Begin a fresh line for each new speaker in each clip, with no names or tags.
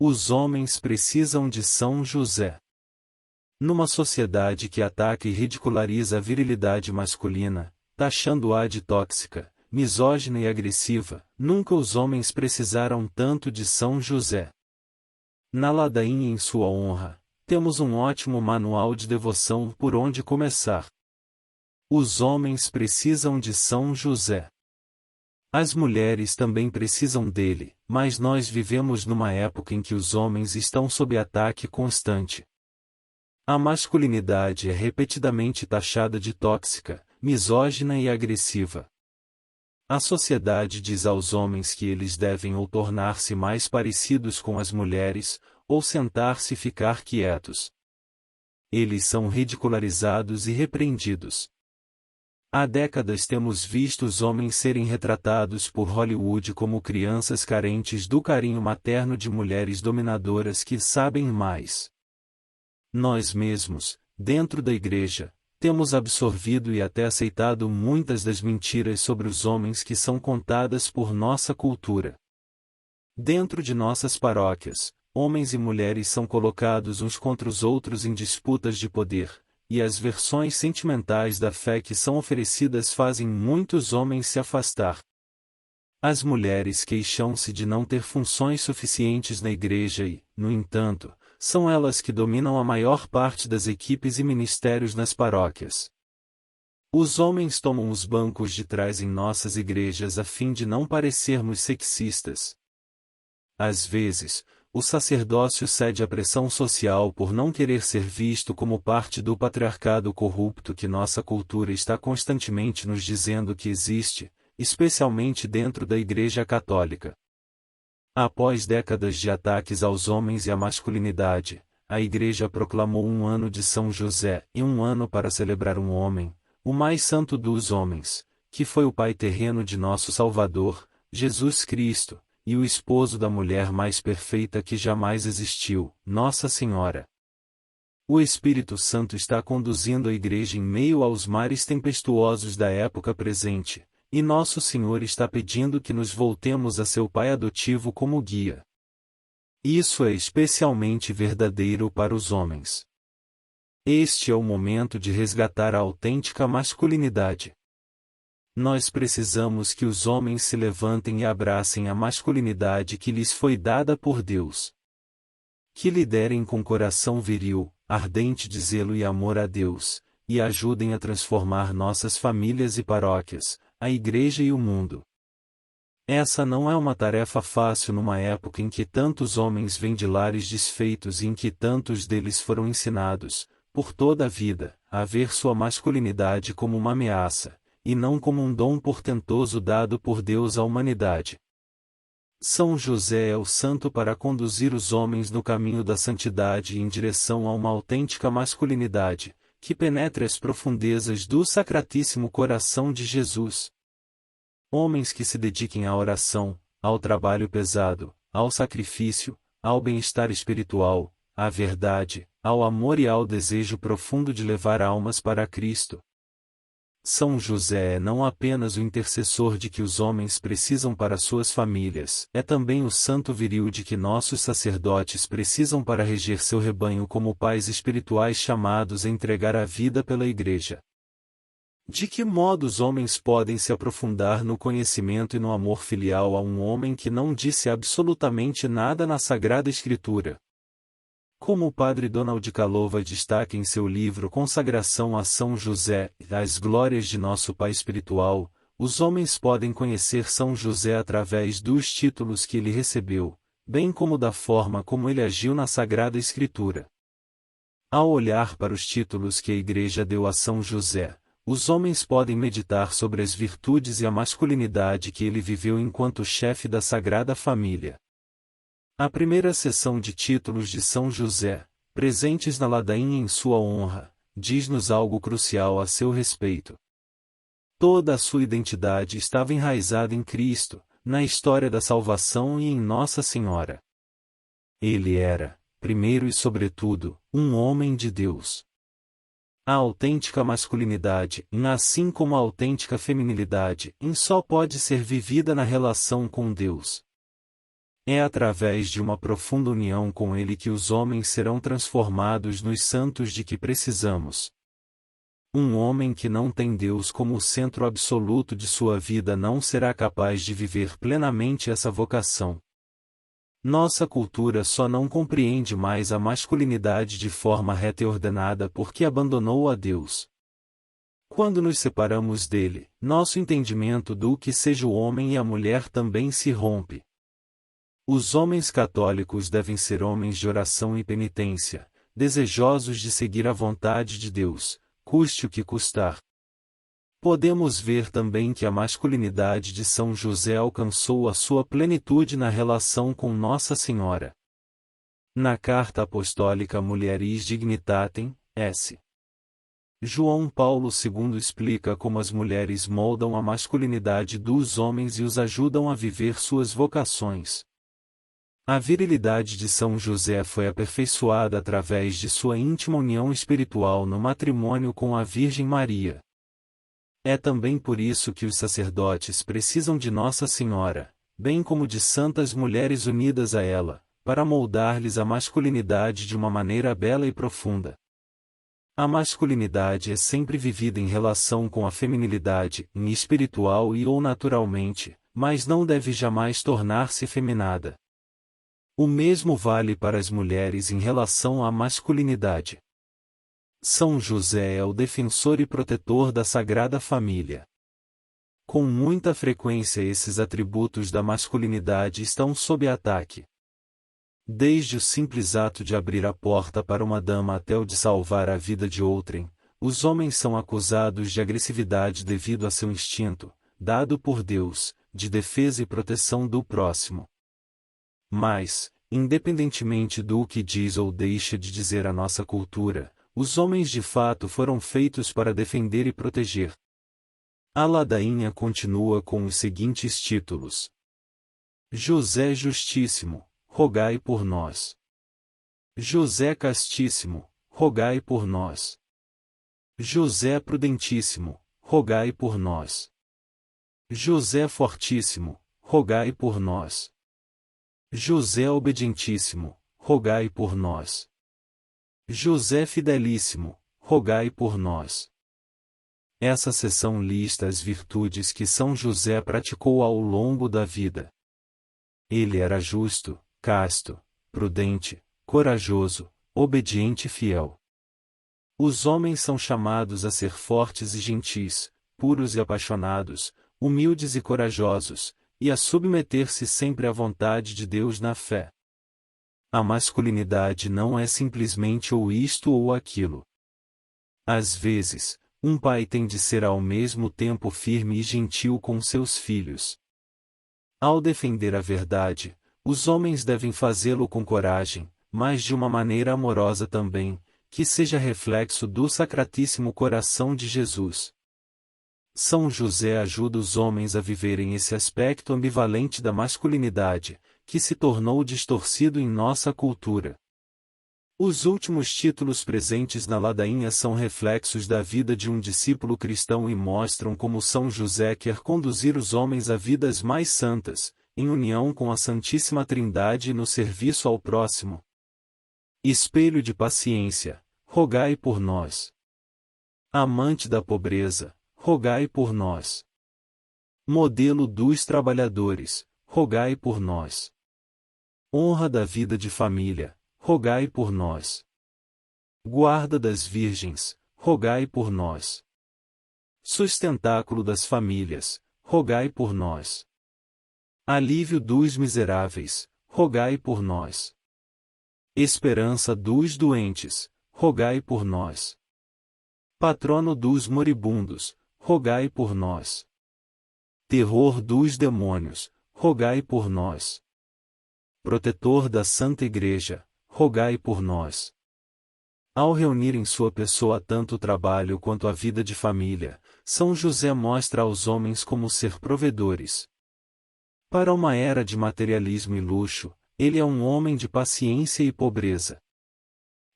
Os homens precisam de São José. Numa sociedade que ataca e ridiculariza a virilidade masculina, taxando-a de tóxica, misógina e agressiva, nunca os homens precisaram tanto de São José. Na ladainha em sua honra, temos um ótimo manual de devoção por onde começar. Os homens precisam de São José. As mulheres também precisam dele, mas nós vivemos numa época em que os homens estão sob ataque constante. A masculinidade é repetidamente taxada de tóxica, misógina e agressiva. A sociedade diz aos homens que eles devem ou tornar-se mais parecidos com as mulheres, ou sentar-se e ficar quietos. Eles são ridicularizados e repreendidos. Há décadas temos visto os homens serem retratados por Hollywood como crianças carentes do carinho materno de mulheres dominadoras que sabem mais. Nós mesmos, dentro da igreja, temos absorvido e até aceitado muitas das mentiras sobre os homens que são contadas por nossa cultura. Dentro de nossas paróquias, homens e mulheres são colocados uns contra os outros em disputas de poder, e as versões sentimentais da fé que são oferecidas fazem muitos homens se afastar. As mulheres queixam-se de não ter funções suficientes na igreja e, no entanto, são elas que dominam a maior parte das equipes e ministérios nas paróquias. Os homens tomam os bancos de trás em nossas igrejas a fim de não parecermos sexistas. Às vezes, o sacerdócio cede à pressão social por não querer ser visto como parte do patriarcado corrupto que nossa cultura está constantemente nos dizendo que existe, especialmente dentro da Igreja Católica. Após décadas de ataques aos homens e à masculinidade, a Igreja proclamou um ano de São José e um ano para celebrar um homem, o mais santo dos homens, que foi o Pai terreno de nosso Salvador, Jesus Cristo, e o esposo da mulher mais perfeita que jamais existiu, Nossa Senhora. O Espírito Santo está conduzindo a Igreja em meio aos mares tempestuosos da época presente, e Nosso Senhor está pedindo que nos voltemos a seu Pai adotivo como guia. Isso é especialmente verdadeiro para os homens. Este é o momento de resgatar a autêntica masculinidade. Nós precisamos que os homens se levantem e abracem a masculinidade que lhes foi dada por Deus. Que liderem com coração viril, ardente de zelo e amor a Deus, e ajudem a transformar nossas famílias e paróquias, a igreja e o mundo. Essa não é uma tarefa fácil numa época em que tantos homens vêm de lares desfeitos e em que tantos deles foram ensinados, por toda a vida, a ver sua masculinidade como uma ameaça, e não como um dom portentoso dado por Deus à humanidade. São José é o santo para conduzir os homens no caminho da santidade e em direção a uma autêntica masculinidade, que penetre as profundezas do Sacratíssimo Coração de Jesus. Homens que se dediquem à oração, ao trabalho pesado, ao sacrifício, ao bem-estar espiritual, à verdade, ao amor e ao desejo profundo de levar almas para Cristo. São José é não apenas o intercessor de que os homens precisam para suas famílias, é também o santo viril de que nossos sacerdotes precisam para reger seu rebanho como pais espirituais chamados a entregar a vida pela Igreja. De que modo os homens podem se aprofundar no conhecimento e no amor filial a um homem que não disse absolutamente nada na Sagrada Escritura? Como o padre Donald Calova destaca em seu livro Consagração a São José, as glórias de nosso Pai espiritual, os homens podem conhecer São José através dos títulos que ele recebeu, bem como da forma como ele agiu na Sagrada Escritura. Ao olhar para os títulos que a Igreja deu a São José, os homens podem meditar sobre as virtudes e a masculinidade que ele viveu enquanto chefe da Sagrada Família. A primeira seção de títulos de São José, presentes na ladainha em sua honra, diz-nos algo crucial a seu respeito. Toda a sua identidade estava enraizada em Cristo, na história da salvação e em Nossa Senhora. Ele era, primeiro e sobretudo, um homem de Deus. A autêntica masculinidade, assim como a autêntica feminilidade, só pode ser vivida na relação com Deus. É através de uma profunda união com Ele que os homens serão transformados nos santos de que precisamos. Um homem que não tem Deus como o centro absoluto de sua vida não será capaz de viver plenamente essa vocação. Nossa cultura só não compreende mais a masculinidade de forma reta e ordenada porque abandonou a Deus. Quando nos separamos dele, nosso entendimento do que seja o homem e a mulher também se rompe. Os homens católicos devem ser homens de oração e penitência, desejosos de seguir a vontade de Deus, custe o que custar. Podemos ver também que a masculinidade de São José alcançou a sua plenitude na relação com Nossa Senhora. Na Carta Apostólica Mulieris Dignitatem, S. João Paulo II explica como as mulheres moldam a masculinidade dos homens e os ajudam a viver suas vocações. A virilidade de São José foi aperfeiçoada através de sua íntima união espiritual no matrimônio com a Virgem Maria. É também por isso que os sacerdotes precisam de Nossa Senhora, bem como de santas mulheres unidas a ela, para moldar-lhes a masculinidade de uma maneira bela e profunda. A masculinidade é sempre vivida em relação com a feminilidade, em espiritual e ou naturalmente, mas não deve jamais tornar-se efeminada. O mesmo vale para as mulheres em relação à masculinidade. São José é o defensor e protetor da Sagrada Família. Com muita frequência esses atributos da masculinidade estão sob ataque. Desde o simples ato de abrir a porta para uma dama até o de salvar a vida de outrem, os homens são acusados de agressividade devido a seu instinto, dado por Deus, de defesa e proteção do próximo. Mas, independentemente do que diz ou deixa de dizer a nossa cultura, os homens de fato foram feitos para defender e proteger. A ladainha continua com os seguintes títulos: José Justíssimo, rogai por nós. José Castíssimo, rogai por nós. José Prudentíssimo, rogai por nós. José Fortíssimo, rogai por nós. José Obedientíssimo, rogai por nós. José Fidelíssimo, rogai por nós. Essa seção lista as virtudes que São José praticou ao longo da vida. Ele era justo, casto, prudente, corajoso, obediente e fiel. Os homens são chamados a ser fortes e gentis, puros e apaixonados, humildes e corajosos, e a submeter-se sempre à vontade de Deus na fé. A masculinidade não é simplesmente ou isto ou aquilo. Às vezes, um pai tem de ser ao mesmo tempo firme e gentil com seus filhos. Ao defender a verdade, os homens devem fazê-lo com coragem, mas de uma maneira amorosa também, que seja reflexo do Sacratíssimo Coração de Jesus. São José ajuda os homens a viverem esse aspecto ambivalente da masculinidade, que se tornou distorcido em nossa cultura. Os últimos títulos presentes na ladainha são reflexos da vida de um discípulo cristão e mostram como São José quer conduzir os homens a vidas mais santas, em união com a Santíssima Trindade e no serviço ao próximo. Espelho de paciência, rogai por nós. Amante da pobreza, rogai por nós. Modelo dos trabalhadores, rogai por nós. Honra da vida de família, rogai por nós. Guarda das virgens, rogai por nós. Sustentáculo das famílias, rogai por nós. Alívio dos miseráveis, rogai por nós. Esperança dos doentes, rogai por nós. Patrono dos moribundos, rogai por nós. Terror dos demônios, rogai por nós. Protetor da Santa Igreja, rogai por nós. Ao reunir em sua pessoa tanto o trabalho quanto a vida de família, São José mostra aos homens como ser provedores. Para uma era de materialismo e luxo, ele é um homem de paciência e pobreza.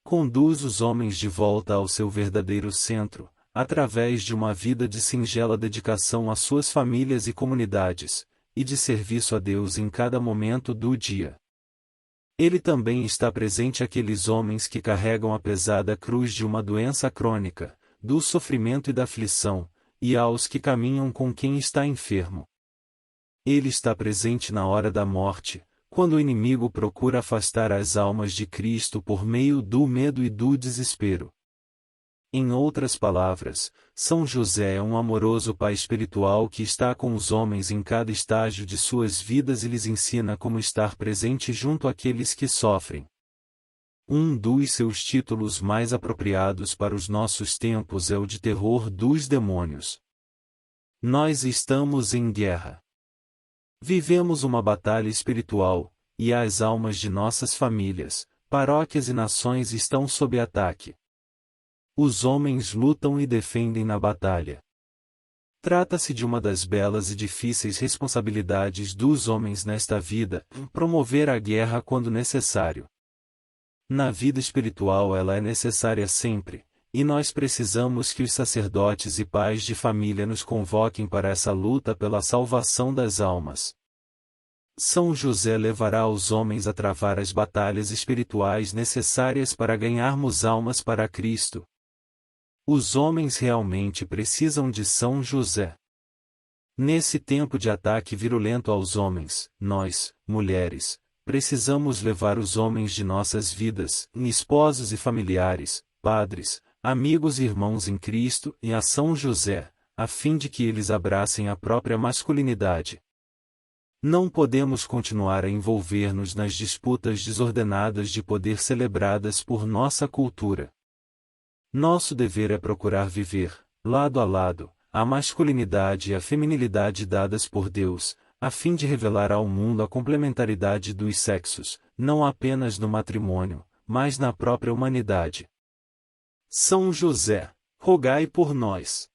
Conduz os homens de volta ao seu verdadeiro centro, através de uma vida de singela dedicação às suas famílias e comunidades, e de serviço a Deus em cada momento do dia. Ele também está presente àqueles homens que carregam a pesada cruz de uma doença crônica, do sofrimento e da aflição, e aos que caminham com quem está enfermo. Ele está presente na hora da morte, quando o inimigo procura afastar as almas de Cristo por meio do medo e do desespero. Em outras palavras, São José é um amoroso pai espiritual que está com os homens em cada estágio de suas vidas e lhes ensina como estar presente junto àqueles que sofrem. Um dos seus títulos mais apropriados para os nossos tempos é o de terror dos demônios. Nós estamos em guerra. Vivemos uma batalha espiritual, e as almas de nossas famílias, paróquias e nações estão sob ataque. Os homens lutam e defendem na batalha. Trata-se de uma das belas e difíceis responsabilidades dos homens nesta vida, promover a guerra quando necessário. Na vida espiritual ela é necessária sempre, e nós precisamos que os sacerdotes e pais de família nos convoquem para essa luta pela salvação das almas. São José levará os homens a travar as batalhas espirituais necessárias para ganharmos almas para Cristo. Os homens realmente precisam de São José. Nesse tempo de ataque virulento aos homens, nós, mulheres, precisamos levar os homens de nossas vidas, esposos e familiares, padres, amigos e irmãos em Cristo e a São José, a fim de que eles abracem a própria masculinidade. Não podemos continuar a envolver-nos nas disputas desordenadas de poder celebradas por nossa cultura. Nosso dever é procurar viver, lado a lado, a masculinidade e a feminilidade dadas por Deus, a fim de revelar ao mundo a complementaridade dos sexos, não apenas no matrimônio, mas na própria humanidade. São José, rogai por nós.